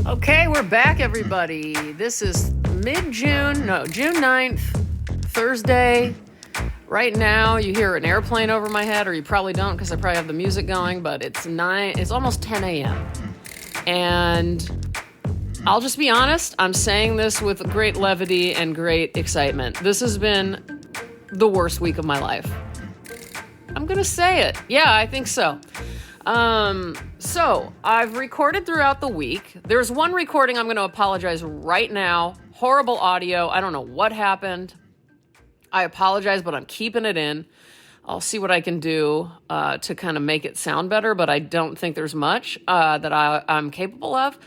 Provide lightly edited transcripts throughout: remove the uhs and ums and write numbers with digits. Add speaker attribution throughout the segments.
Speaker 1: Okay, we're back, everybody. This is June 9th, Thursday. Right now, you hear an airplane over my head, or you probably don't because I probably have the music going, but it's almost 10 a.m. And I'll just be honest, I'm saying this with great levity and great excitement. This has been the worst week of my life. I'm going to say it. Yeah, I think so. So I've recorded throughout the week. There's one recording I'm going to apologize right now. Horrible audio. I don't know what happened. I apologize, but I'm keeping it in. I'll see what I can do to kind of make it sound better, but I don't think there's much that I'm capable of.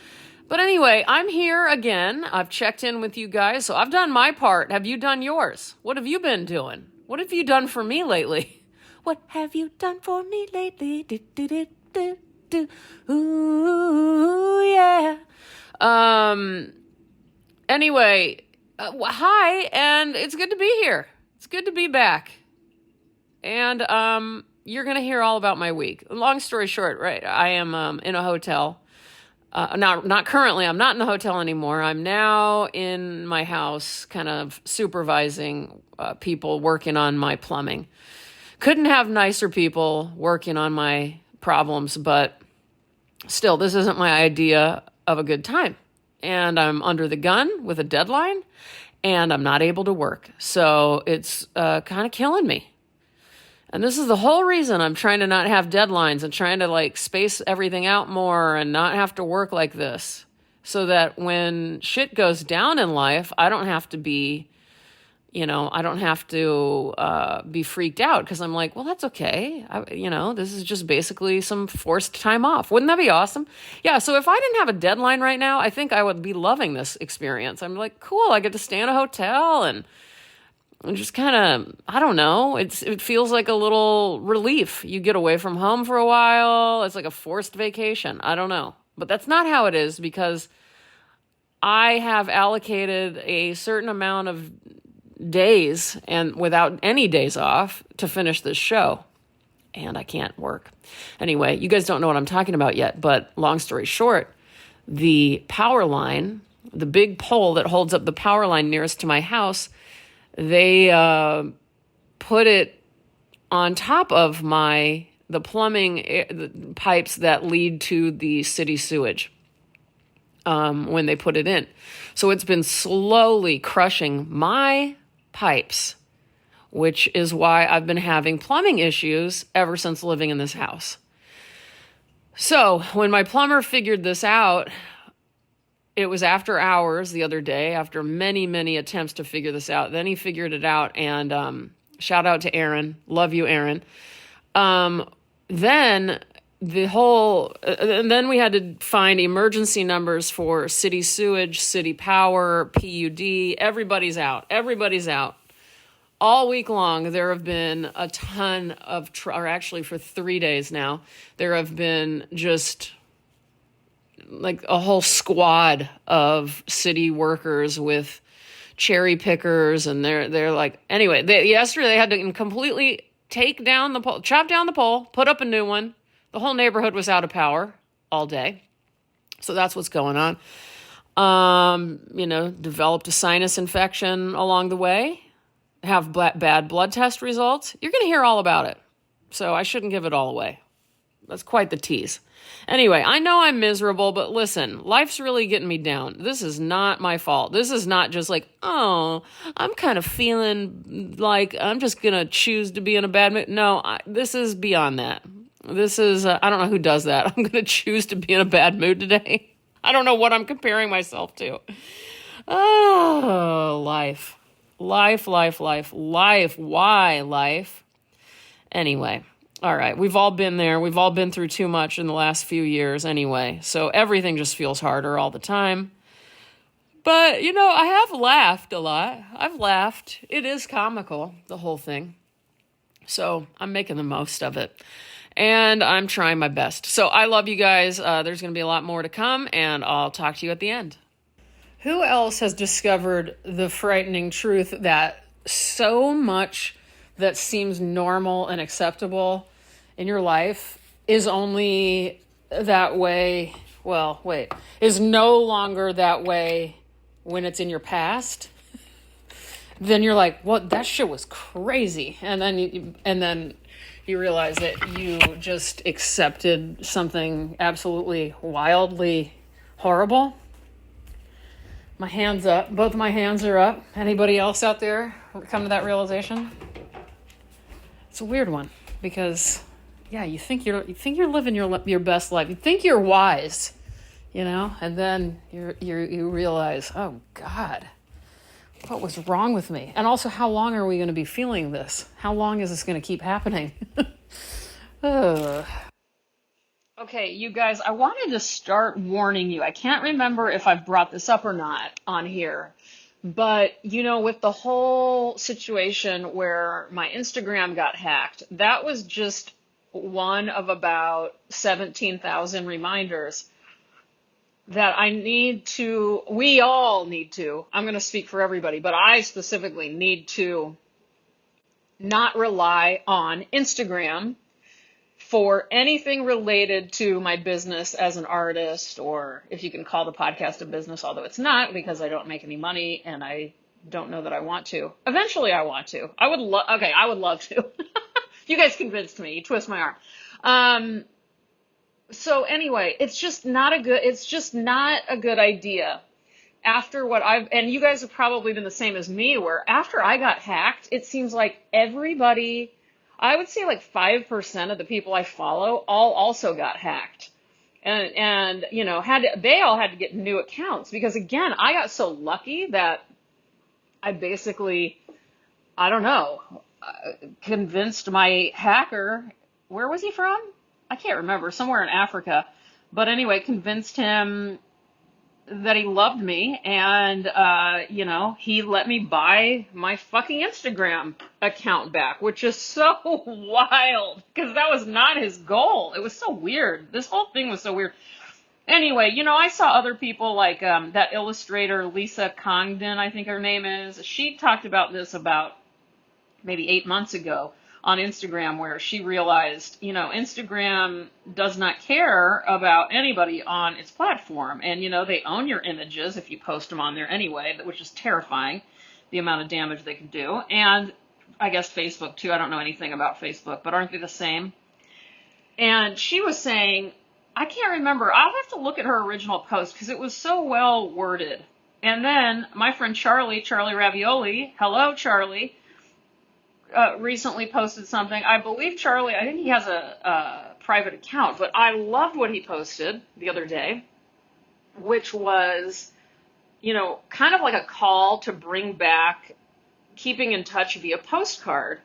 Speaker 1: But anyway, I'm here again. I've checked in with you guys, so I've done my part. Have you done yours? What have you been doing? What have you done for me lately? What have you done for me lately? Do, do, do, do, do. Ooh, yeah. Anyway, hi, and it's good to be here. It's good to be back. And you're going to hear all about my week. Long story short, right, I am in a hotel. Not currently. I'm not in the hotel anymore. I'm now in my house kind of supervising people working on my plumbing. Couldn't have nicer people working on my problems, but still, this isn't my idea of a good time. And I'm under the gun with a deadline, and I'm not able to work. So it's kind of killing me. And this is the whole reason I'm trying to not have deadlines and trying to space everything out more and not have to work like this. So that when shit goes down in life, I don't have to be, be freaked out because I'm like, well, that's okay. This is just basically some forced time off. Wouldn't that be awesome? Yeah. So if I didn't have a deadline right now, I think I would be loving this experience. I'm like, cool. I get to stay in a hotel and just kind of, I don't know. It feels like a little relief. You get away from home for a while. It's like a forced vacation. I don't know. But that's not how it is because I have allocated a certain amount of days and without any days off to finish this show. And I can't work. Anyway, you guys don't know what I'm talking about yet, but long story short, the power line, the big pole that holds up the power line nearest to my house, they put it on top of the plumbing the pipes that lead to the city sewage when they put it in. So it's been slowly crushing my pipes, which is why I've been having plumbing issues ever since living in this house. So when my plumber figured this out, it was after hours the other day, after many, many attempts to figure this out. Then he figured it out, and shout out to Aaron. Love you, Aaron. Then we had to find emergency numbers for city sewage, city power, PUD. Everybody's out. All week long, there have been a ton of, or actually for 3 days now, there have been just like a whole squad of city workers with cherry pickers, and they're like, anyway, yesterday they had to completely take down the pole, chop down the pole, put up a new one. The whole neighborhood was out of power all day. So that's what's going on. Developed a sinus infection along the way, have bad blood test results. You're going to hear all about it. So I shouldn't give it all away. That's quite the tease. Anyway, I know I'm miserable, but listen, life's really getting me down. This is not my fault. This is not just like, oh, I'm kind of feeling like I'm just going to choose to be in a bad mood. No, this is beyond that. This is, I don't know who does that. I'm going to choose to be in a bad mood today. I don't know what I'm comparing myself to. Oh, life. Why life? Anyway. All right, we've all been there. We've all been through too much in the last few years anyway. So everything just feels harder all the time. But, I have laughed a lot. I've laughed. It is comical, the whole thing. So I'm making the most of it. And I'm trying my best. So I love you guys. There's going to be a lot more to come, and I'll talk to you at the end. Who else has discovered the frightening truth that so much that seems normal and acceptable in your life is only that way well, wait, is no longer that way when it's in your past, then you're like, what? That shit was crazy. And then you realize that you just accepted something absolutely wildly horrible. My hands up. Both my hands are up. Anybody else out there come to that realization? It's a weird one because, yeah, you think you're living your best life. You think you're wise, and then you realize, oh God, what was wrong with me? And also, how long are we going to be feeling this? How long is this going to keep happening? Okay, you guys, I wanted to start warning you. I can't remember if I've brought this up or not on here, but with the whole situation where my Instagram got hacked, that was just one of about 17,000 reminders that we all need to, I'm going to speak for everybody, but I specifically need to not rely on Instagram for anything related to my business as an artist, or if you can call the podcast a business, although it's not because I don't make any money and I don't know that I want to. Eventually I want to. I would love to. You guys convinced me. You twist my arm. So anyway, it's just not a good idea. After and you guys have probably been the same as me, where after I got hacked, it seems like everybody, I would say like 5% of the people I follow all also got hacked. And they all had to get new accounts because, again, I got so lucky that I basically, I don't know, convinced my hacker, where was he from? I can't remember, somewhere in Africa. But anyway, convinced him that he loved me, and he let me buy my fucking Instagram account back, which is so wild because that was not his goal. It was so weird. This whole thing was so weird. Anyway, I saw other people like that illustrator Lisa Congdon, I think her name is. She talked about this about maybe 8 months ago on Instagram, where she realized, Instagram does not care about anybody on its platform. And, they own your images if you post them on there anyway, which is terrifying, the amount of damage they can do. And I guess Facebook too. I don't know anything about Facebook, but aren't they the same? And she was saying, I can't remember. I'll have to look at her original post because it was so well worded. And then my friend Charlie Ravioli, hello, Charlie, recently posted something. I believe Charlie, I think he has a private account, but I loved what he posted the other day, which was, kind of like a call to bring back keeping in touch via postcard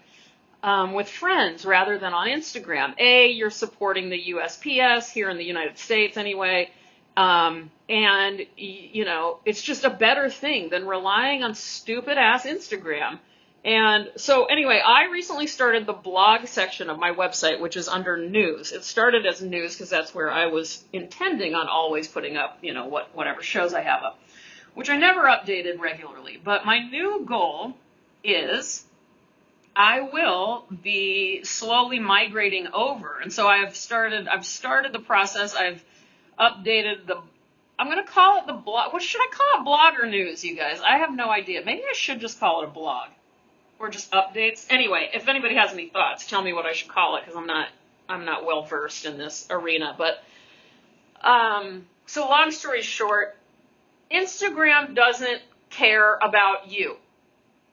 Speaker 1: with friends rather than on Instagram. You're supporting the USPS here in the United States anyway, and, it's just a better thing than relying on stupid-ass Instagram. And so anyway, I recently started the blog section of my website, which is under news. It started as news because that's where I was intending on always putting up, whatever shows I have up, which I never updated regularly. But my new goal is I will be slowly migrating over. And so I've started the process. I've updated I'm going to call it the blog. What should I call it? Blogger news, you guys? I have no idea. Maybe I should just call it a blog. Or just updates. Anyway, if anybody has any thoughts, tell me what I should call it, because I'm not well versed in this arena. But so long story short, Instagram doesn't care about you,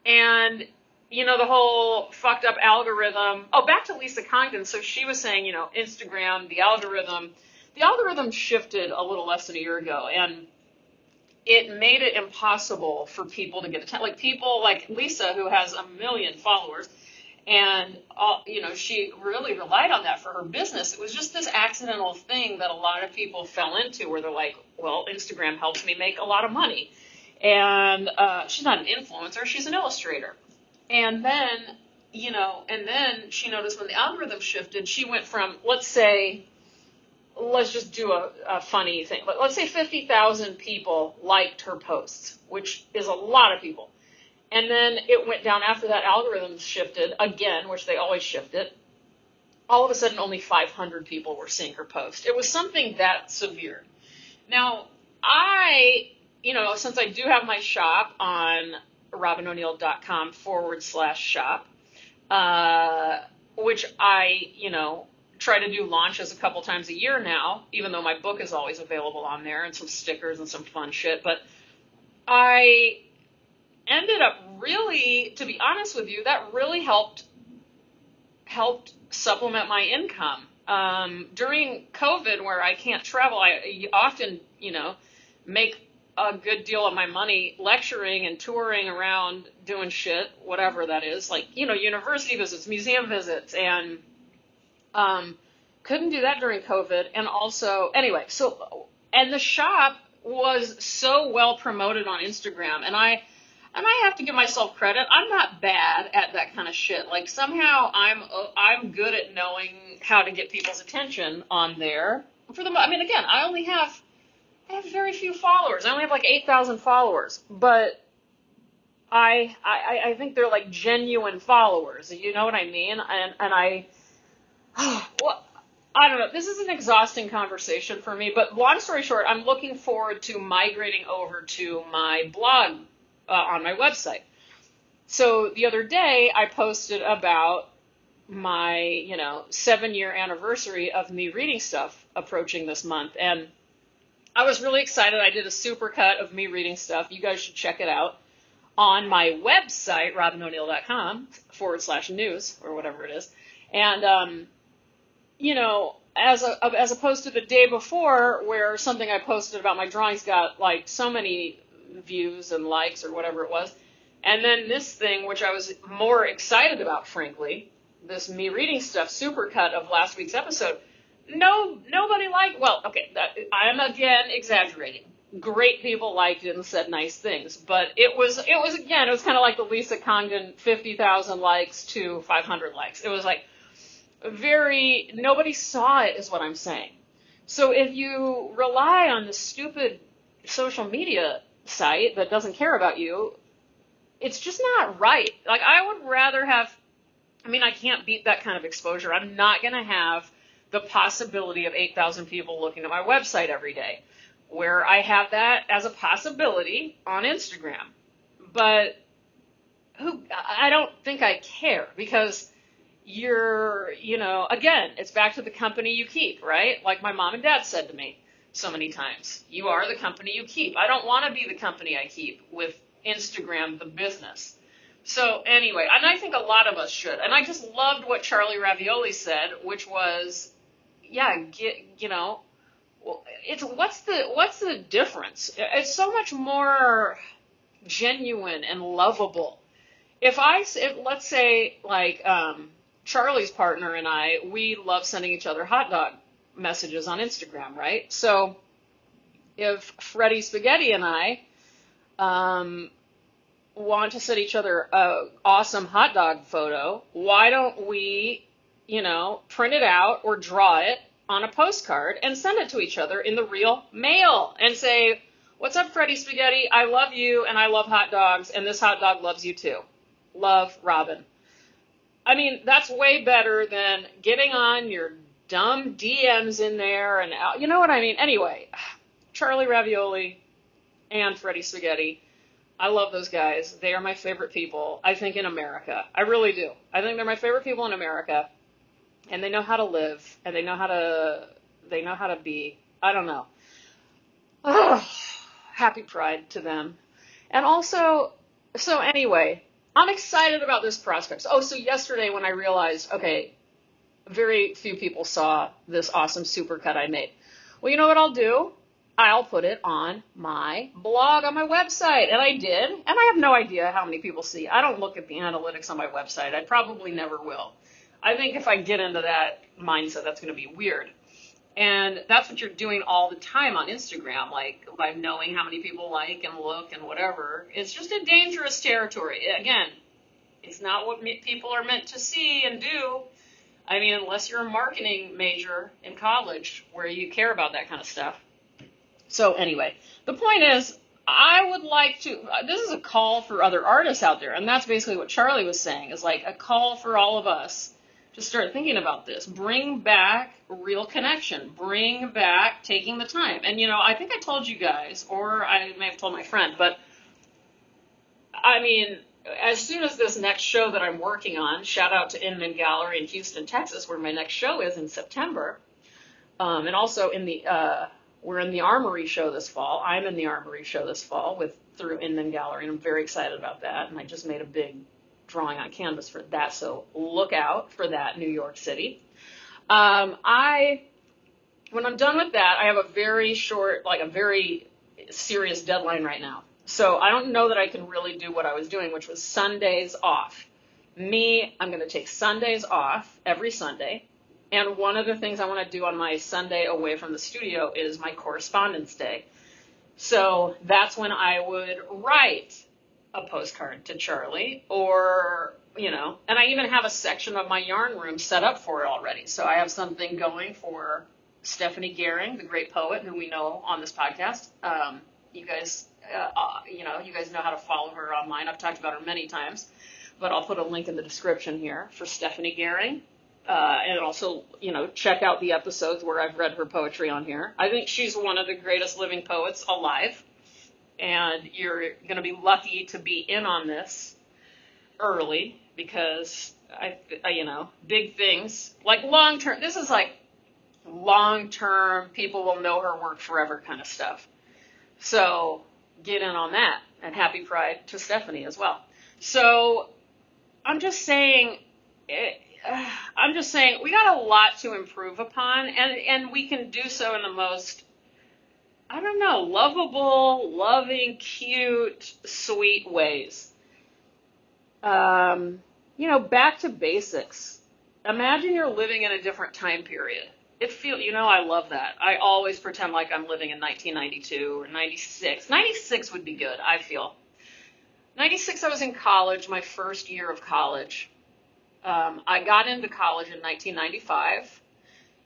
Speaker 1: and the whole fucked up algorithm. Oh, back to Lisa Congdon. So she was saying, Instagram, the algorithm shifted a little less than a year ago, and it made it impossible for people to get attention. Like people like Lisa, who has 1 million followers, and she really relied on that for her business. It was just this accidental thing that a lot of people fell into, where they're like, well, Instagram helps me make a lot of money. And she's not an influencer, she's an illustrator. And then, she noticed when the algorithm shifted, she went from, let's just do a funny thing. Let's say 50,000 people liked her posts, which is a lot of people. And then it went down after that algorithm shifted again, which they always shift it. All of a sudden, only 500 people were seeing her post. It was something that severe. Now, since I do have my shop on robinoneal.com/shop, which I try to do launches a couple times a year now, even though my book is always available on there and some stickers and some fun shit. But I ended up really, to be honest with you, that really helped supplement my income. During COVID, where I can't travel, I often, make a good deal of my money lecturing and touring around doing shit, whatever that is, like, university visits, museum visits, and couldn't do that during COVID. And also, anyway, and the shop was so well promoted on Instagram, and I have to give myself credit. I'm not bad at that kind of shit. Like, somehow I'm good at knowing how to get people's attention on there. Again, I have very few followers. I only have like 8,000 followers, but I think they're like genuine followers. You know what I mean? Well, I don't know. This is an exhausting conversation for me, but long story short, I'm looking forward to migrating over to my blog on my website. So the other day I posted about my, 7-year anniversary of me reading stuff approaching this month. And I was really excited. I did a super cut of me reading stuff. You guys should check it out on my website, robinoneal.com/news or whatever it is. And, as opposed to the day before where something I posted about my drawings got like so many views and likes or whatever it was. And then this thing, which I was more excited about, frankly, this me reading stuff supercut of last week's episode, nobody liked. Well, okay, I am again exaggerating. Great people liked it and said nice things, but it was kind of like the Lisa Congdon 50,000 likes to 500 likes. It was like nobody saw it, is what I'm saying. So if you rely on the stupid social media site that doesn't care about you, it's just not right. Like, I would rather have, I can't beat that kind of exposure. I'm not going to have the possibility of 8,000 people looking at my website every day, where I have that as a possibility on Instagram. But I don't think I care, because again, it's back to the company you keep, right? Like my mom and dad said to me so many times, you are the company you keep. I don't want to be the company I keep with Instagram, the business. So anyway, and I think a lot of us should. And I just loved what Charlie Ravioli said, which was, what's the difference? It's so much more genuine and lovable. If let's say, like, Charlie's partner and we love sending each other hot dog messages on Instagram, right? So if Freddie Spaghetti and I want to send each other a awesome hot dog photo, why don't we, print it out or draw it on a postcard and send it to each other in the real mail and say, what's up, Freddie Spaghetti? I love you and I love hot dogs, and this hot dog loves you too. Love, Robin. That's way better than getting on your dumb DMs in there, and you know what I mean? Anyway, Charlie Ravioli and Freddie Spaghetti, I love those guys. They are my favorite people, I think, in America. I really do. I think they're my favorite people in America, and they know how to live, and they know how to be. I don't know. Happy Pride to them. And also, so anyway, I'm excited about this prospect. Oh, so yesterday when I realized, okay, very few people saw this awesome supercut I made. Well, you know what I'll do? I'll put it on my blog on my website. And I did. And I have no idea how many people see. I don't look at the analytics on my website. I probably never will. I think if I get into that mindset, that's going to be weird. And that's what you're doing all the time on Instagram, like by knowing how many people like and look and whatever. It's just a dangerous territory. Again, it's not what people are meant to see and do. Unless you're a marketing major in college where you care about that kind of stuff. So anyway, the point is, I would like to, this is a call for other artists out there. And that's basically what Charlie was saying, is like a call for all of us Just start thinking about this. Bring back real connection. Bring back taking the time. And, I think I told you guys, or I may have told my friend, but I mean, as soon as this next show that I'm working on, shout out to Inman Gallery in Houston, Texas, where my next show is in September, and also we're in the Armory show this fall. I'm in the Armory show this fall through Inman Gallery, and I'm very excited about that. And I just made a big drawing on canvas for that, so look out for that, New York City. When I'm done with that, I have a very short, a very serious deadline right now. So I don't know that I can really do what I was doing, which was Sundays off. I'm going to take Sundays off every Sunday. And one of the things I want to do on my Sunday away from the studio is my correspondence day. So that's when I would write a postcard to Charlie, or, and I even have a section of my yarn room set up for it already. So I have something going for Stephanie Gehring, the great poet who we know on this podcast. You guys know how to follow her online. I've talked about her many times, but I'll put a link in the description here for Stephanie Gehring. And also, check out the episodes where I've read her poetry on here. I think she's one of the greatest living poets alive. And you're going to be lucky to be in on this early because, big things, like long-term, this is like long-term, people will know her work forever kind of stuff. So get in on that, and happy Pride to Stephanie as well. So I'm just saying we got a lot to improve upon, and we can do so in the most, lovable, loving, cute, sweet ways. Back to basics. Imagine you're living in a different time period. I love that. I always pretend like I'm living in 1992 or 96. 96 would be good, I feel. 96, I was in college, my first year of college. I got into college in 1995,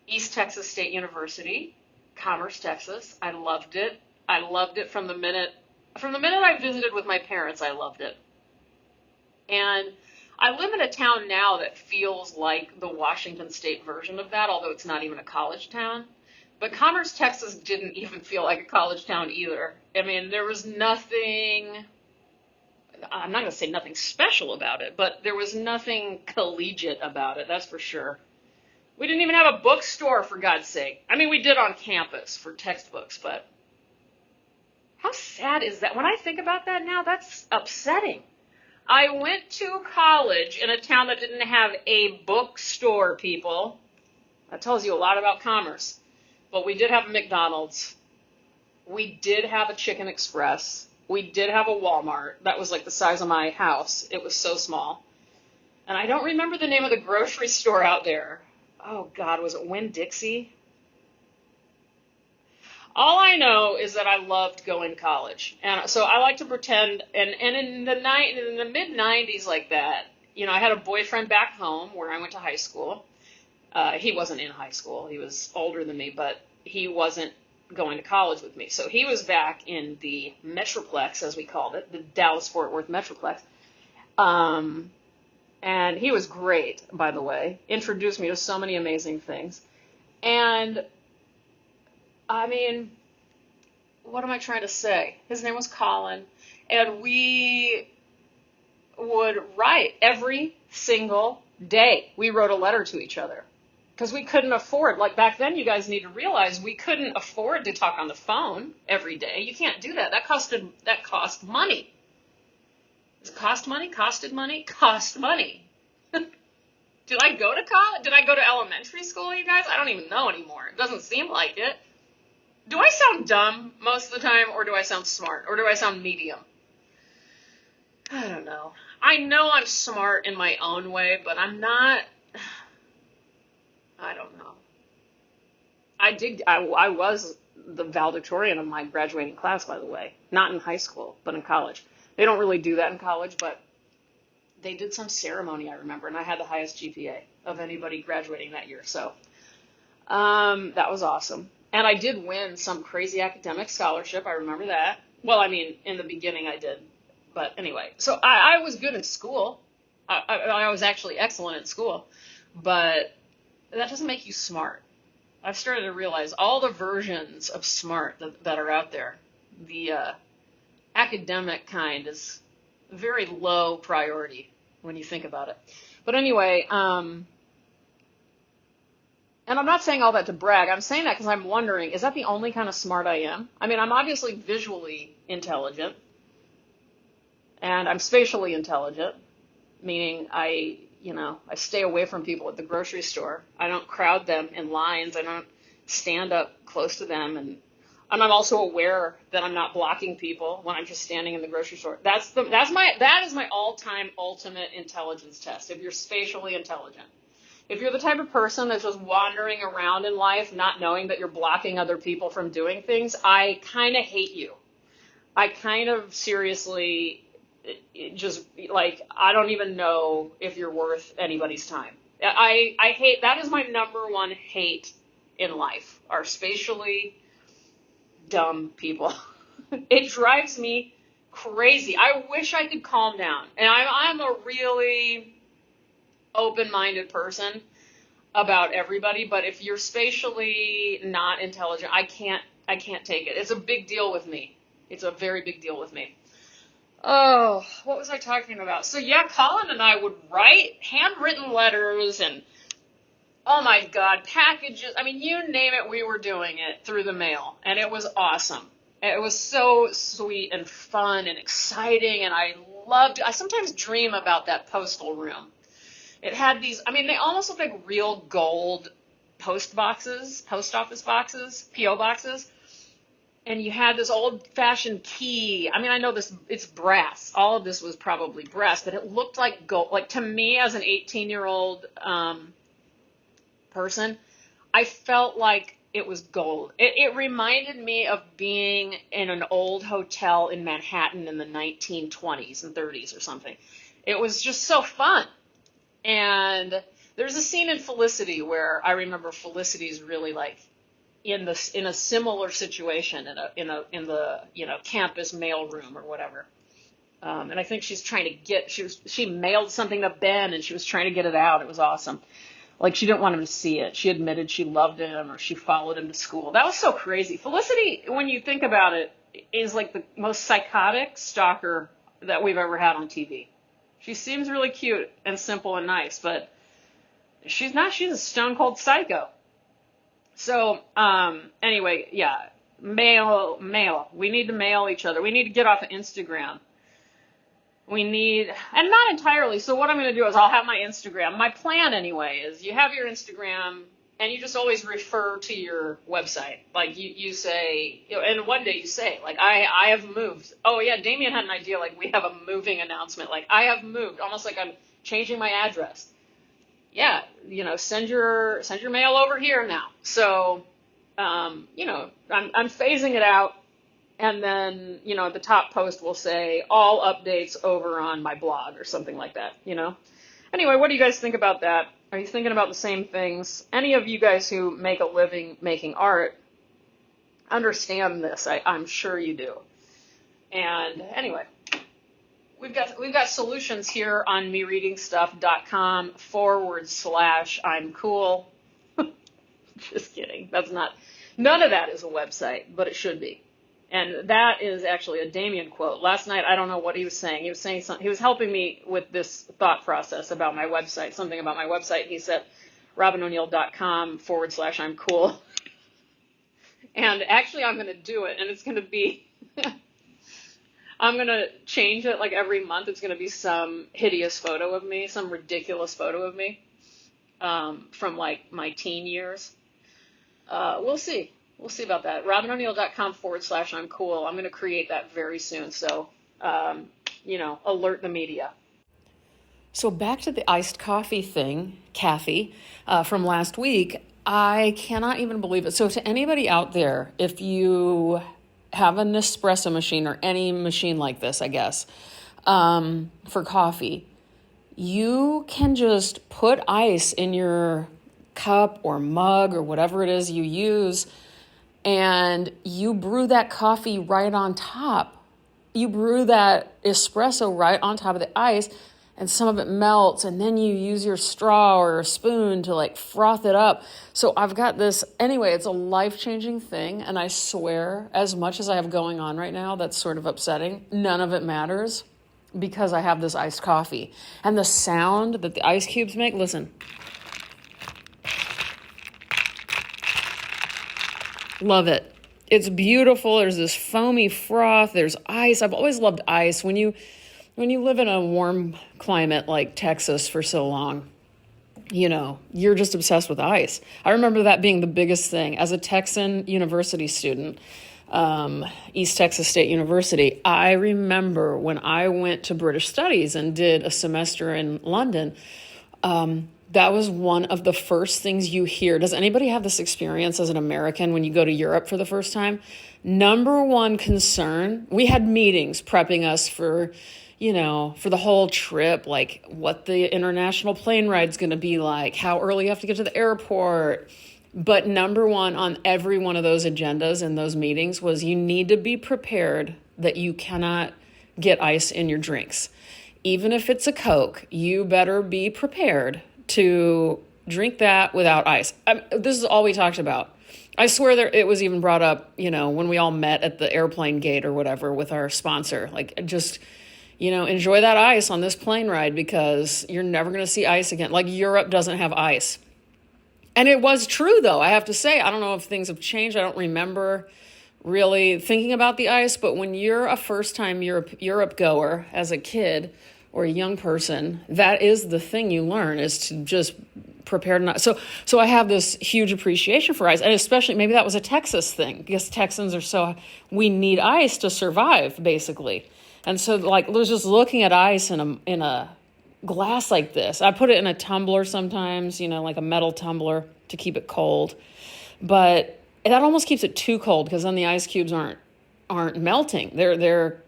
Speaker 1: East Texas State University, Commerce, Texas. I loved it. I loved it from the minute I visited with my parents. I loved it. And I live in a town now that feels like the Washington State version of that, although it's not even a college town. But Commerce, Texas didn't even feel like a college town either. I mean, there was nothing, I'm not going to say nothing special about it, but there was nothing collegiate about it, that's for sure. We didn't even have a bookstore, for God's sake. I mean, we did on campus for textbooks, but how sad is that? When I think about that now, that's upsetting. I went to college in a town that didn't have a bookstore, people. That tells you a lot about Commerce. But we did have a McDonald's. We did have a Chicken Express. We did have a Walmart. That was like the size of my house. It was so small. And I don't remember the name of the grocery store out there. Oh, God, was it Winn-Dixie? All I know is that I loved going to college. And so I like to pretend, and in the mid-90s like that, I had a boyfriend back home where I went to high school. He wasn't in high school. He was older than me, but he wasn't going to college with me. So he was back in the Metroplex, as we called it, the Dallas-Fort Worth Metroplex. And he was great, by the way. Introduced me to so many amazing things. And, I mean, what am I trying to say? His name was Colin. And we would write every single day. We wrote a letter to each other. Because we couldn't afford, like back then, you guys need to realize we couldn't afford to talk on the phone every day. You can't do that. That cost money. Does it cost money? Costed money? Cost money. Did I go to college? Did I go to elementary school, you guys? I don't even know anymore. It doesn't seem like it. Do I sound dumb most of the time, or do I sound smart, or do I sound medium? I don't know. I know I'm smart in my own way, but I'm not. I don't know. I was the valedictorian of my graduating class, by the way. Not in high school, but in college. They don't really do that in college, but they did some ceremony, I remember, and I had the highest GPA of anybody graduating that year. So that was awesome. And I did win some crazy academic scholarship. I remember that. Well, I mean, in the beginning I did. But anyway, so I was good in school. I was actually excellent at school. but that doesn't make you smart. I've started to realize all the versions of smart that are out there. The academic kind is very low priority when you think about it. But anyway, and I'm not saying all that to brag. I'm saying that because I'm wondering, is that the only kind of smart I am? I mean, I'm obviously visually intelligent, and I'm spatially intelligent, meaning I stay away from people at the grocery store. I don't crowd them in lines. I don't stand up close to them, and I'm also aware that I'm not blocking people when I'm just standing in the grocery store. That is my all-time ultimate intelligence test. If you're spatially intelligent. If you're the type of person that's just wandering around in life, not knowing that you're blocking other people from doing things, I kind of hate you. I kind of seriously just, like, I don't even know if you're worth anybody's time. I hate, that is my number one hate in life, are spatially dumb people. It drives me crazy. I wish I could calm down. And I'm a really open-minded person about everybody, but if you're spatially not intelligent, I can't take it. It's a big deal with me. It's a very big deal with me. Oh, what was I talking about? So yeah, Colin and I would write handwritten letters and, oh my God, packages. I mean, you name it, we were doing it through the mail, and it was awesome. It was so sweet and fun and exciting, and I sometimes dream about that postal room. It had these, I mean, they almost look like real gold post office boxes, P.O. boxes. And you had this old-fashioned key. I mean, I know it's brass. All of this was probably brass, but it looked like gold. Like, to me, as an 18-year-old person, I felt like it was gold. It reminded me of being in an old hotel in Manhattan in the 1920s and 30s or something. It was just so fun. And there's a scene in Felicity where I remember Felicity's really like in a similar situation in the campus mail room or whatever. And I think she's trying to she mailed something to Ben and she was trying to get it out. It was awesome. Like, she didn't want him to see it. She admitted she loved him, or she followed him to school. That was so crazy. Felicity, when you think about it, is like the most psychotic stalker that we've ever had on TV. She seems really cute and simple and nice, but she's not. She's a stone cold psycho. So, anyway, yeah, mail. We need to mail each other. We need to get off of Instagram. And not entirely. So what I'm going to do is I'll have my Instagram. My plan anyway is you have your Instagram and you just always refer to your website. Like you say, and one day you say, like, I have moved. Oh yeah, Damien had an idea, like, we have a moving announcement. Like, I have moved, almost like I'm changing my address. Yeah, send your mail over here now. So, I'm phasing it out. And then, the top post will say, all updates over on my blog or something like that, Anyway, what do you guys think about that? Are you thinking about the same things? Any of you guys who make a living making art understand this. I'm sure you do. And anyway, we've got solutions here on mereadingstuff.com/I'm cool. Just kidding. None of that is a website, but it should be. And that is actually a Damien quote. Last night, I don't know what he was saying. He was saying something. He was helping me with this thought process about my website, something about my website. He said, robinoneal.com/I'm cool. And actually, I'm going to do it. And it's going to be, I'm going to change it like every month. It's going to be some hideous photo of me, some ridiculous photo of me from like my teen years. We'll see. We'll see about that. robinoneal.com/I'm cool. I'm going to create that very soon. So, alert the media. So back to the iced coffee thing, Kathy, from last week. I cannot even believe it. So to anybody out there, if you have an espresso machine or any machine like this, I guess, for coffee, you can just put ice in your cup or mug or whatever it is you use, and you brew that coffee right on top. You brew that espresso right on top of the ice, and some of it melts, and then you use your straw or a spoon to like froth it up. So I've got this, anyway, it's a life-changing thing, and I swear, as much as I have going on right now that's sort of upsetting, none of it matters because I have this iced coffee. And the sound that the ice cubes make, listen. Love it. It's beautiful. There's this foamy froth. There's ice. I've always loved ice. When you live in a warm climate like Texas for so long, you're just obsessed with ice. I remember that being the biggest thing. As a Texan university student, East Texas State University, I remember when I went to British Studies and did a semester in London, that was one of the first things you hear. Does anybody have this experience as an American when you go to Europe for the first time? Number one concern, we had meetings prepping us for the whole trip, like what the international plane ride's going to be like, how early you have to get to the airport. But number one on every one of those agendas in those meetings was you need to be prepared that you cannot get ice in your drinks. Even if it's a Coke, you better be prepared to drink that without ice. This is all we talked about. I swear it was even brought up, when we all met at the airplane gate or whatever with our sponsor. Like, just, enjoy that ice on this plane ride because you're never going to see ice again. Like, Europe doesn't have ice. And it was true, though, I have to say. I don't know if things have changed. I don't remember really thinking about the ice. But when you're a first-time Europe goer as a kid or a young person, that is the thing you learn, is to just prepare to not. So I have this huge appreciation for ice, and especially maybe that was a Texas thing because Texans we need ice to survive, basically. And so like, was just looking at ice in a glass like this. I put it in a tumbler sometimes, like a metal tumbler to keep it cold, but that almost keeps it too cold because then the ice cubes aren't melting. They're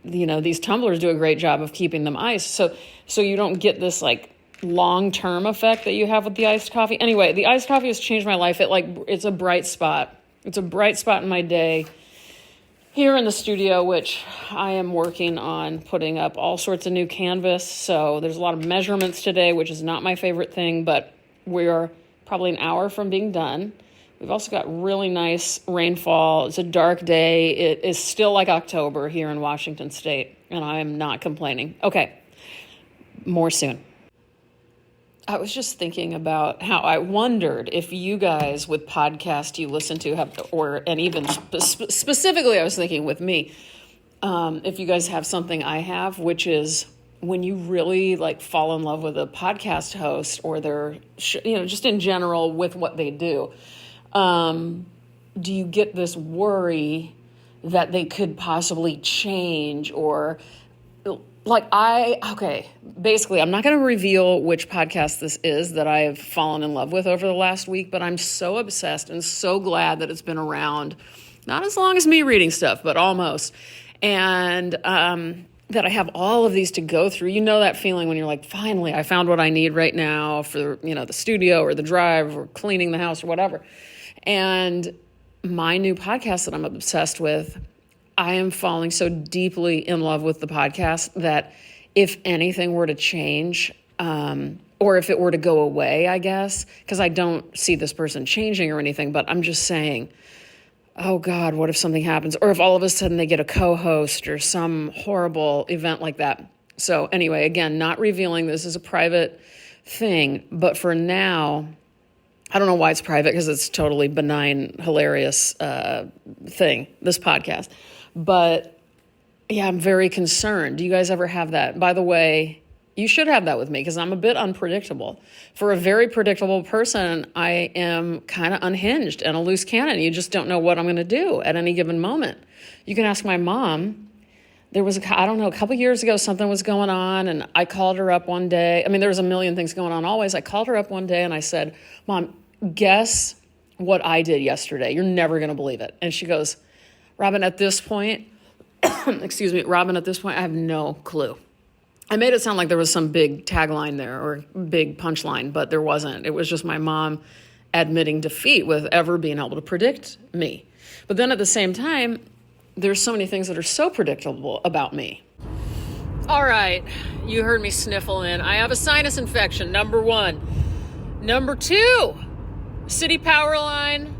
Speaker 1: these tumblers do a great job of keeping them ice. So you don't get this like long-term effect that you have with the iced coffee. Anyway, the iced coffee has changed my life. It's a bright spot. It's a bright spot in my day here in the studio, which I am working on putting up all sorts of new canvas. So there's a lot of measurements today, which is not my favorite thing, but we're probably an hour from being done. We've also got really nice rainfall. It's a dark day. It is still like October here in Washington State, and I am not complaining. Okay, more soon. I was just thinking about how I wondered if you guys with podcasts you listen to and even specifically I was thinking with me, if you guys have something I have, which is when you really like fall in love with a podcast host or they're, just in general with what they do. Do you get this worry that they could possibly change or basically, I'm not going to reveal which podcast this is that I have fallen in love with over the last week, but I'm so obsessed and so glad that it's been around, not as long as me reading stuff, but almost. And, that I have all of these to go through. You know that feeling when you're like, finally, I found what I need right now for, the studio or the drive or cleaning the house or whatever. And my new podcast that I'm obsessed with, I am falling so deeply in love with the podcast that if anything were to change, or if it were to go away, I guess, because I don't see this person changing or anything, but I'm just saying, oh God, what if something happens? Or if all of a sudden they get a co-host or some horrible event like that. So anyway, again, not revealing, this is a private thing, but for now, I don't know why it's private because it's totally benign, hilarious thing, this podcast. But yeah, I'm very concerned. Do you guys ever have that? By the way, you should have that with me because I'm a bit unpredictable. For a very predictable person, I am kind of unhinged and a loose cannon. You just don't know what I'm going to do at any given moment. You can ask my mom. There was, a couple years ago, something was going on, and I called her up one day. I mean, there was a million things going on always. I called her up one day, and I said, Mom, guess what I did yesterday? You're never going to believe it. And she goes, Robin, at this point, I have no clue. I made it sound like there was some big tagline there or big punchline, but there wasn't. It was just my mom admitting defeat with ever being able to predict me. But then at the same time, there's so many things that are so predictable about me. All right, you heard me sniffle in. I have a sinus infection, number one. Number two, city power line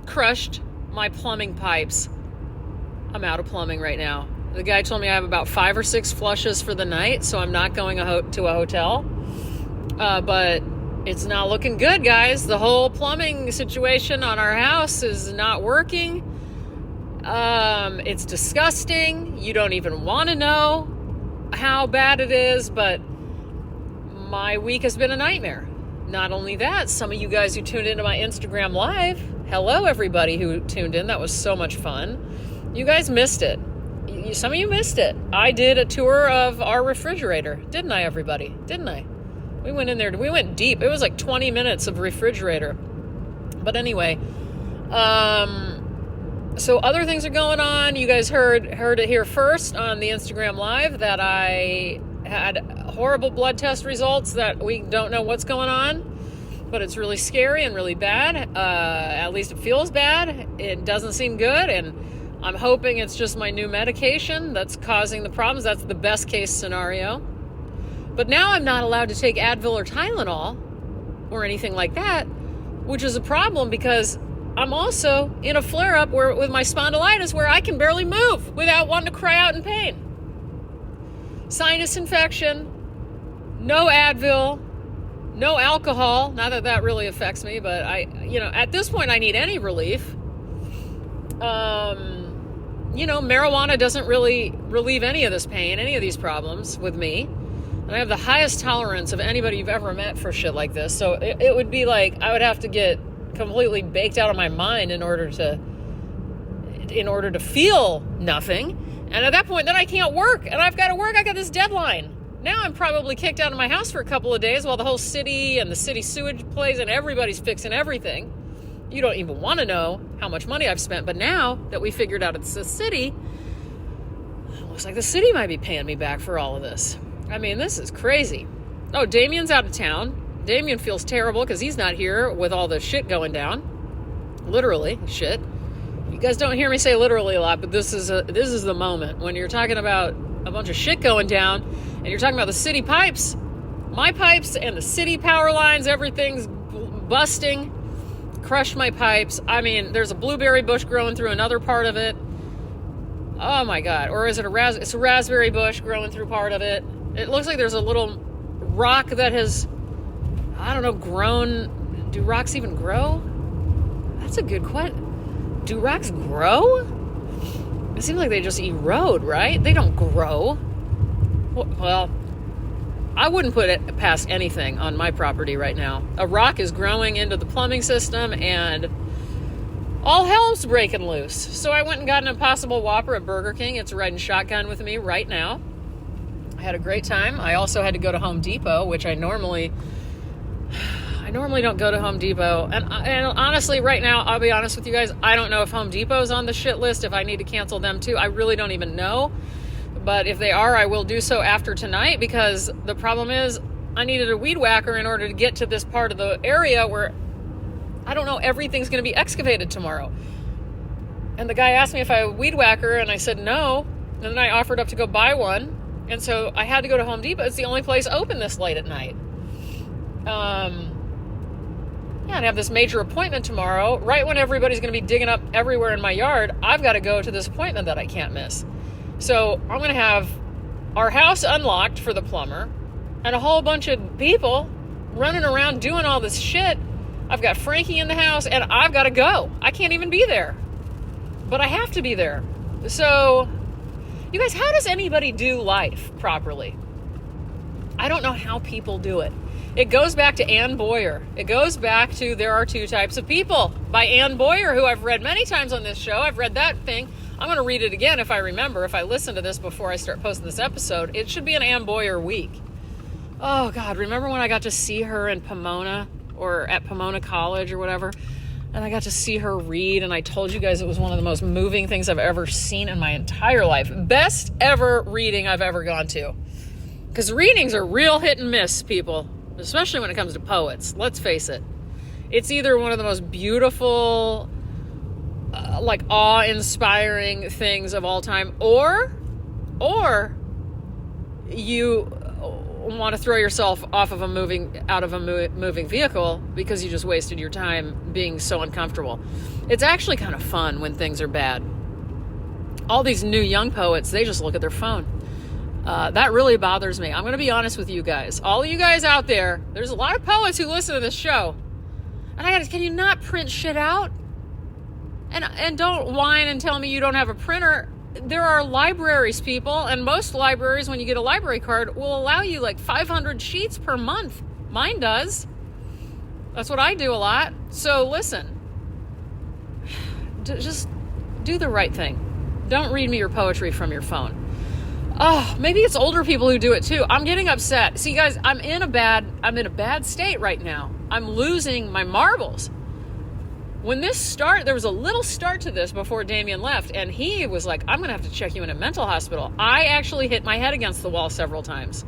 Speaker 1: crushed my plumbing pipes. I'm out of plumbing right now. The guy told me I have about 5 or 6 flushes for the night, so I'm not going to a hotel. But it's not looking good, guys. The whole plumbing situation on our house is not working. It's disgusting. You don't even want to know how bad it is, but my week has been a nightmare. Not only that, some of you guys who tuned into my Instagram Live, hello everybody who tuned in. That was so much fun. You guys missed it. Some of you missed it. I did a tour of our refrigerator. Didn't I, everybody? Didn't I? We went in there. We went deep. It was like 20 minutes of refrigerator. But anyway, so other things are going on. You guys heard it here first on the Instagram Live that I had horrible blood test results that we don't know what's going on, but it's really scary and really bad. At least it feels bad. It doesn't seem good, and I'm hoping it's just my new medication that's causing the problems. That's the best case scenario. But now I'm not allowed to take Advil or Tylenol or anything like that, which is a problem because I'm also in a flare-up with my spondylitis where I can barely move without wanting to cry out in pain. Sinus infection, no Advil, no alcohol. Not that that really affects me, but at this point I need any relief. Marijuana doesn't really relieve any of this pain, any of these problems with me. And I have the highest tolerance of anybody you've ever met for shit like this. So it would be like I would have to get completely baked out of my mind in order to feel nothing. And at that point, then I can't work. And I've got to work. I got this deadline. Now I'm probably kicked out of my house for a couple of days while the whole city and the city sewage plays and everybody's fixing everything. You don't even want to know how much money I've spent. But now that we figured out it's the city, it looks like the city might be paying me back for all of this. I mean, this is crazy. Oh, Damien's out of town. Damien feels terrible because he's not here with all the shit going down. Literally, shit. You guys don't hear me say literally a lot, but this is the moment when you're talking about a bunch of shit going down and you're talking about the city pipes. My pipes and the city power lines, everything's busting. Crushed my pipes. I mean, there's a blueberry bush growing through another part of it. Oh my God. Or is it it's a raspberry bush growing through part of it. It looks like there's a little rock that has, I don't know, grown. Do rocks even grow? That's a good question. Do rocks grow? It seems like they just erode, right? They don't grow. Well, I wouldn't put it past anything on my property right now. A rock is growing into the plumbing system and all hell's breaking loose. So I went and got an Impossible Whopper at Burger King. It's riding shotgun with me right now. I had a great time. I also had to go to Home Depot, which I normally don't go to Home Depot. And honestly, right now, I'll be honest with you guys, I don't know if Home Depot's on the shit list, if I need to cancel them too. I really don't even know. But if they are, I will do so after tonight because the problem is I needed a weed whacker in order to get to this part of the area where I don't know, everything's going to be excavated tomorrow. And the guy asked me if I have a weed whacker and I said no. And then I offered up to go buy one. And so I had to go to Home Depot. It's the only place open this late at night. And I have this major appointment tomorrow. Right when everybody's going to be digging up everywhere in my yard, I've got to go to this appointment that I can't miss. So I'm going to have our house unlocked for the plumber and a whole bunch of people running around doing all this shit. I've got Frankie in the house and I've got to go. I can't even be there. But I have to be there. So, you guys, how does anybody do life properly? I don't know how people do it. It goes back to Anne Boyer. It goes back to There Are Two Types of People by Anne Boyer, who I've read many times on this show. I've read that thing. I'm going to read it again if I remember, if I listen to this before I start posting this episode. It should be an Anne Boyer week. Oh, God, remember when I got to see her in Pomona or at Pomona College or whatever? And I got to see her read, and I told you guys it was one of the most moving things I've ever seen in my entire life. Best ever reading I've ever gone to. Because readings are real hit and miss, people. Especially when it comes to poets. Let's face it. It's either one of the most beautiful, awe-inspiring things of all time, or you want to throw yourself out of a moving vehicle because you just wasted your time being so uncomfortable. It's actually kind of fun when things are bad. All these new young poets, they just look at their phone. That really bothers me. I'm going to be honest with you guys. All of you guys out there, there's a lot of poets who listen to this show. And can you not print shit out? And don't whine and tell me you don't have a printer. There are libraries, people, and most libraries, when you get a library card, will allow you like 500 sheets per month. Mine does. That's what I do a lot. So listen, just do the right thing. Don't read me your poetry from your phone. Oh, maybe it's older people who do it too. I'm getting upset. See, guys, I'm in a bad state right now. I'm losing my marbles. When there was a little start to this before Damien left, and he was like, I'm going to have to check you in a mental hospital. I actually hit my head against the wall several times.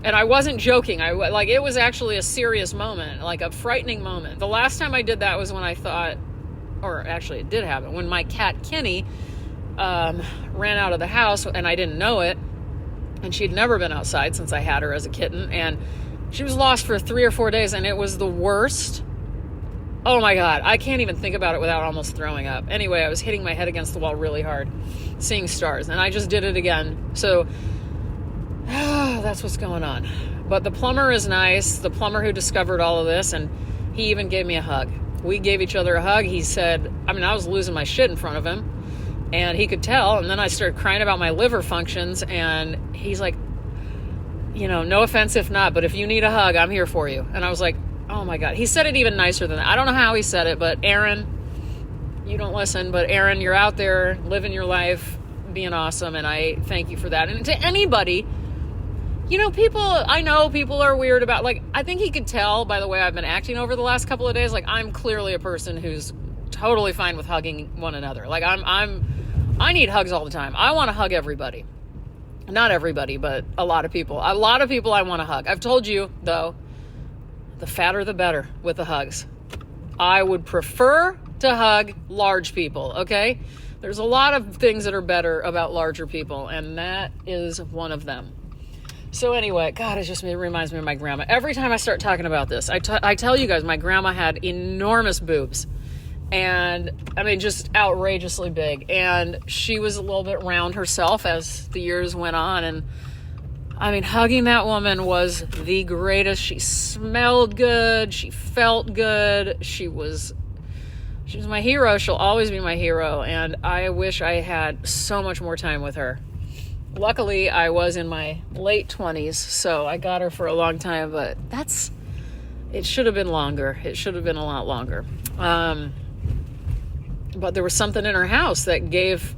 Speaker 1: And I wasn't joking. It was actually a serious moment, like a frightening moment. The last time I did that was when I thought, or actually it did happen, when my cat Kenny ran out of the house and I didn't know it. And she'd never been outside since I had her as a kitten. And she was lost for 3 or 4 days, and it was the worst. Oh my God, I can't even think about it without almost throwing up. Anyway, I was hitting my head against the wall really hard, seeing stars, and I just did it again. So that's what's going on. But the plumber is nice, the plumber who discovered all of this, and he even gave me a hug. We gave each other a hug. He said, I was losing my shit in front of him, and he could tell, and then I started crying about my liver functions, and he's like, no offense if not, but if you need a hug, I'm here for you. And I was like, oh my God. He said it even nicer than that. I don't know how he said it, but Aaron, you don't listen, but Aaron, you're out there living your life, being awesome, and I thank you for that. And to anybody, I know people are weird about, I think he could tell by the way I've been acting over the last couple of days, I'm clearly a person who's totally fine with hugging one another. I need hugs all the time. I want to hug everybody. Not everybody, but a lot of people. A lot of people I want to hug. I've told you, though, the fatter the better with the hugs. I would prefer to hug large people, okay? There's a lot of things that are better about larger people, and that is one of them. So anyway, God, it reminds me of my grandma. Every time I start talking about this, I tell you guys, my grandma had enormous boobs. And, just outrageously big. And she was a little bit round herself as the years went on, and hugging that woman was the greatest. She smelled good. She felt good. She was my hero. She'll always be my hero. And I wish I had so much more time with her. Luckily, I was in my late 20s, so I got her for a long time. But it should have been longer. It should have been a lot longer. But there was something in her house that gave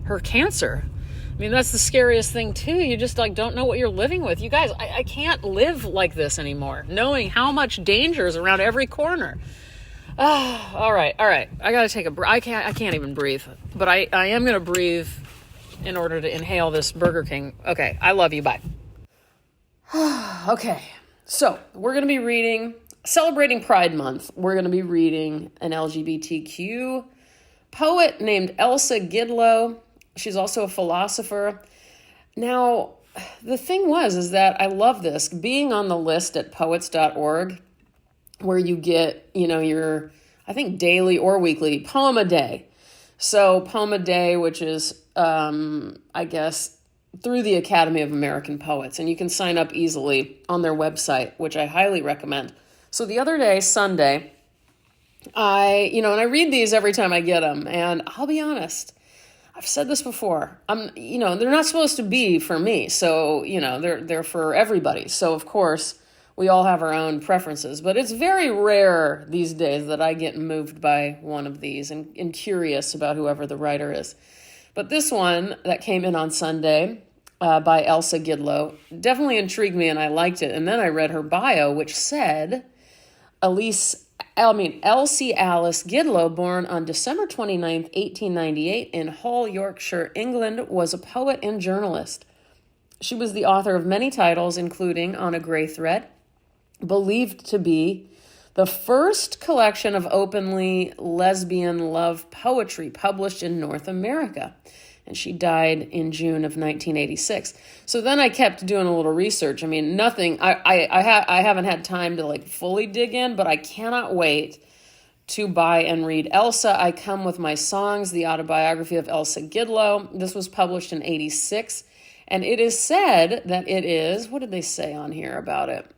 Speaker 1: her cancer. That's the scariest thing too. You just don't know what you're living with. You guys, I can't live like this anymore, knowing how much danger is around every corner. All right. I gotta take a breath. I can't even breathe, but I am gonna breathe in order to inhale this Burger King. Okay, I love you. Bye. Okay, so we're gonna be celebrating Pride Month. We're gonna be reading an LGBTQ poet named Elsa Gidlow. She's also a philosopher. Now, the thing is that I love this. Being on the list at poets.org, where you get, your, I think, daily or weekly poem a day. So poem a day, which is, I guess, through the Academy of American Poets. And you can sign up easily on their website, which I highly recommend. So the other day, Sunday, and I read these every time I get them, and I'll be honest, I've said this before, they're not supposed to be for me, so, they're for everybody, so of course, we all have our own preferences, but it's very rare these days that I get moved by one of these and curious about whoever the writer is. But this one that came in on Sunday, by Elsa Gidlow, definitely intrigued me, and I liked it, and then I read her bio, which said, Elsie Alice Gidlow, born on December 29th, 1898 in Hull, Yorkshire, England, was a poet and journalist. She was the author of many titles, including On a Grey Thread, believed to be the first collection of openly lesbian love poetry published in North America. and she died in June of 1986. So then I kept doing a little research. I mean, nothing, I haven't had time to like fully dig in, but I cannot wait to buy and read Elsa. I Come With My Songs, the autobiography of Elsa Gidlow. This was published in 86, and it is said that it is, what did they say on here about it?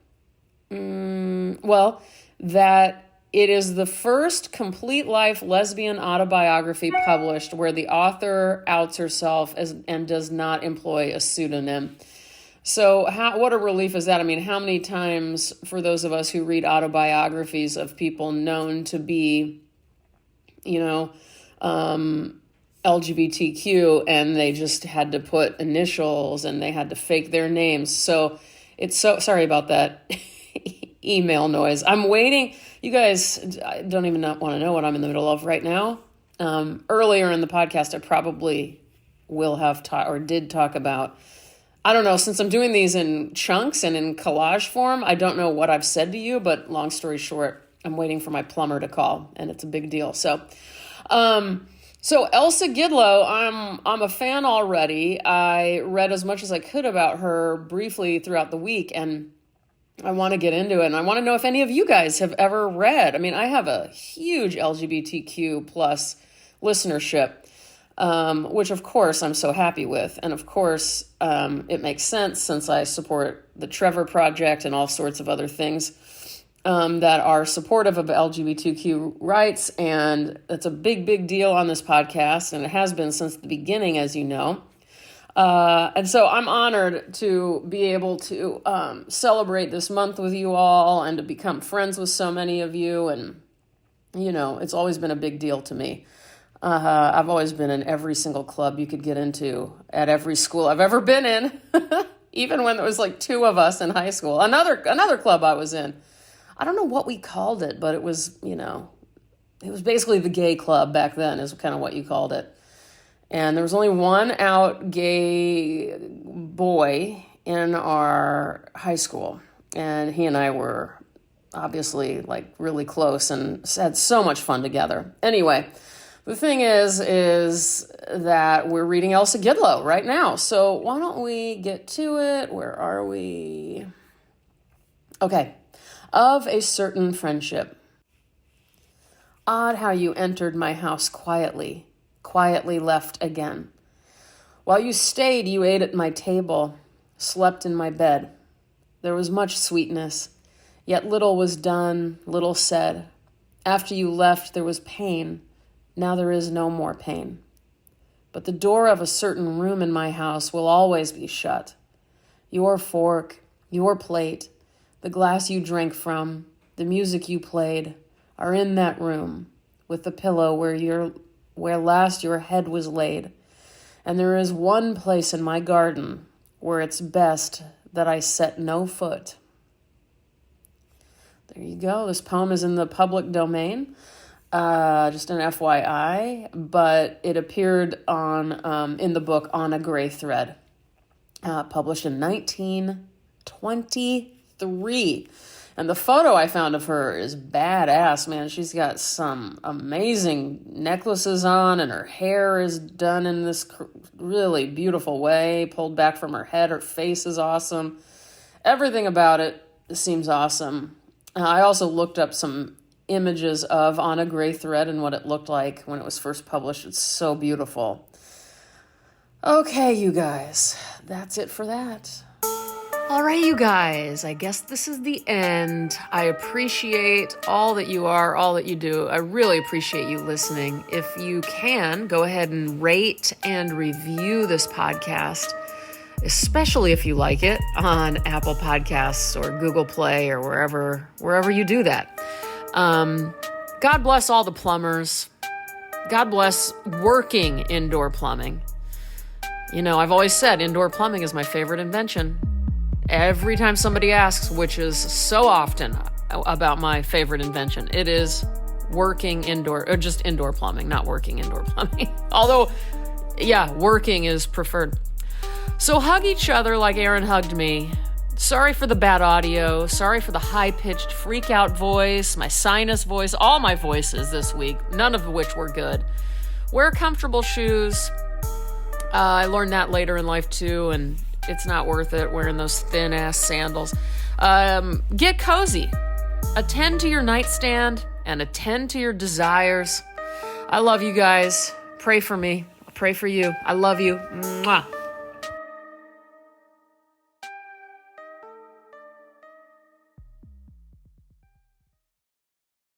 Speaker 1: Well, that it is the first complete life lesbian autobiography published where the author outs herself and does not employ a pseudonym. So what a relief is that? I mean, how many times for those of us who read autobiographies of people known to be, LGBTQ, and they just had to put initials and they had to fake their names. So it's sorry about that email noise. I'm waiting. You guys don't even want to know what I'm in the middle of right now. Earlier in the podcast, I probably will have did talk about, I don't know, since I'm doing these in chunks and in collage form, I don't know what I've said to you, but long story short, I'm waiting for my plumber to call, and it's a big deal. So Elsa Gidlow, I'm a fan already. I read as much as I could about her briefly throughout the week, and I want to get into it, and I want to know if any of you guys have ever read. I mean, I have a huge LGBTQ plus listenership, which of course I'm so happy with. And of course, it makes sense since I support the Trevor Project and all sorts of other things that are supportive of LGBTQ rights. And it's a big, big deal on this podcast, and it has been since the beginning, as you know. And so I'm honored to be able to celebrate this month with you all and to become friends with so many of you. And, it's always been a big deal to me. I've always been in every single club you could get into at every school I've ever been in, even when there was like 2 of us in high school. Another club I was in, I don't know what we called it, but it was, it was basically the gay club back then is kind of what you called it. And there was only one out gay boy in our high school. And he and I were obviously like really close and had so much fun together. Anyway, the thing is that we're reading Elsa Gidlow right now. So why don't we get to it? Where are we? Okay. Of a Certain Friendship. Odd how you entered my house quietly left again. While you stayed, you ate at my table, slept in my bed. There was much sweetness, yet little was done, little said. After you left, there was pain. Now there is no more pain. But the door of a certain room in my house will always be shut. Your fork, your plate, the glass you drank from, the music you played, are in that room, with the pillow where last your head was laid. And there is one place in my garden where it's best that I set no foot. There you go. This poem is in the public domain, just an FYI, but it appeared in the book On a Gray Thread, published in 1923. And the photo I found of her is badass, man. She's got some amazing necklaces on, and her hair is done in this really beautiful way, pulled back from her head. Her face is awesome. Everything about it seems awesome. I also looked up some images of On a Gray Thread and what it looked like when it was first published. It's so beautiful. Okay, you guys, that's it for that. All right, you guys, I guess this is the end. I appreciate all that you are, all that you do. I really appreciate you listening. If you can, go ahead and rate and review this podcast, especially if you like it, on Apple Podcasts or Google Play or wherever you do that. God bless all the plumbers. God bless working indoor plumbing. I've always said indoor plumbing is my favorite invention. Every time somebody asks, which is so often about my favorite invention, it is working indoor, or just indoor plumbing, not working indoor plumbing. Although, yeah, working is preferred. So hug each other like Aaron hugged me. Sorry for the bad audio. Sorry for the high-pitched freak-out voice, my sinus voice, all my voices this week, none of which were good. Wear comfortable shoes. I learned that later in life too, and it's not worth it wearing those thin ass sandals. Get cozy. Attend to your nightstand and attend to your desires. I love you guys. Pray for me. Pray for you. I love you. Mwah.